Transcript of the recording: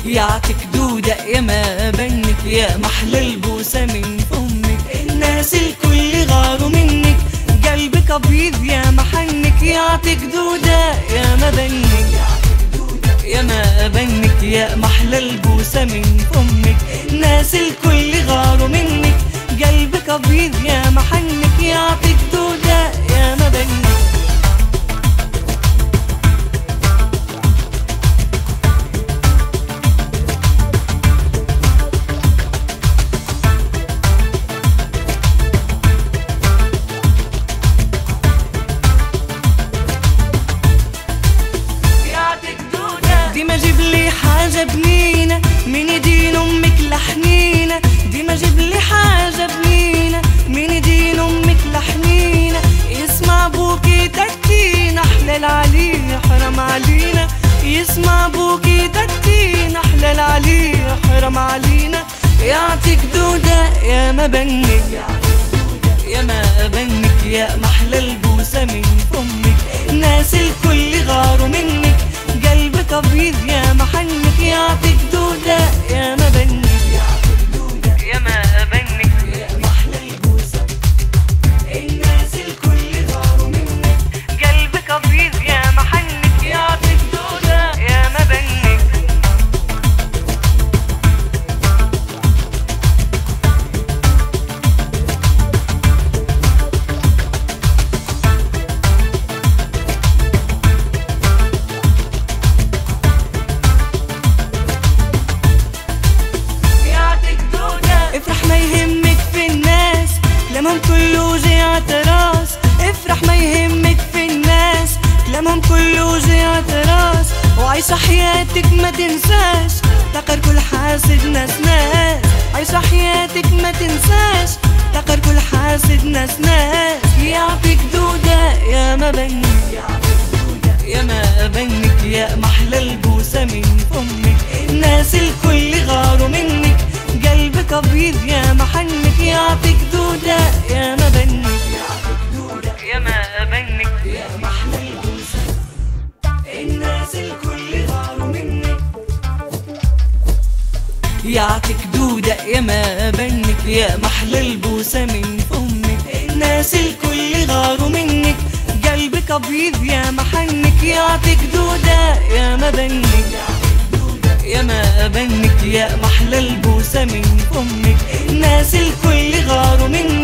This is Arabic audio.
يعطيك دودة يا ما بنك، يا محلى البوسة من فمك. الناس الكل غاروا منك، قلبك ابيض يا محنك. يعطيك دودة يا ما بنك، يا ما بنك، يا محلى البوسة من فمك. الناس الكل غاروا منك، قلبك ابيض يا محنك. يعطيك دودة يا ما بنك. ديما جيب لي حاجة بنينة من يدين امك لحنينة. ديما جيب لي حاجة بنينة من يدين امك لحنينة. يسمع بوكي تكتينا حلال عليه حرام علينا. يسمع بوكي تكتينا حلال عليه حرام علينا. يعطيك دودة يا ما بنك، يا ما بنك، يا محلى البوسة من فمك. الناس الكل غاروا منك، قلبك ابيض يا محنك. يعطيك دودة يا ما بنك، يا ما بنك، يا محلى البوسة. الناس الكل غاروا منك، قلبك ابيض يا محنك. يعطيك دودة يا ما بنك. افرح ما يهمك في الناس، كلامهم كله جيعة راس. افرح ما يهمك في الناس، كلامهم كله جيعة راس. وعيش حياتك ما تنساش، تقر كل حاسد ناس ناس. عيش حياتك ما تنساش، تقر كل حاسد ناس ناس. يعطيك دودة يا ما بنك، يا ما بنك، يا محلى البوسة من فمك. الناس الكل غاروا منك، قلبك ابيض يا محنك. يعطيك دودة يا ما بنك، يا ما بنك، يا محلى البوسة. الناس الكل غاروا منك. يعطيك دودة يا ما بنك، يا محلى البوسة من فمك. الناس الكل غاروا منك، قلبك ابيض يا محنك. يعطيك دودة يا ما بنك، يا ما بنك، يا محلى البوسة من فمك. الناس الكل غاروا منك،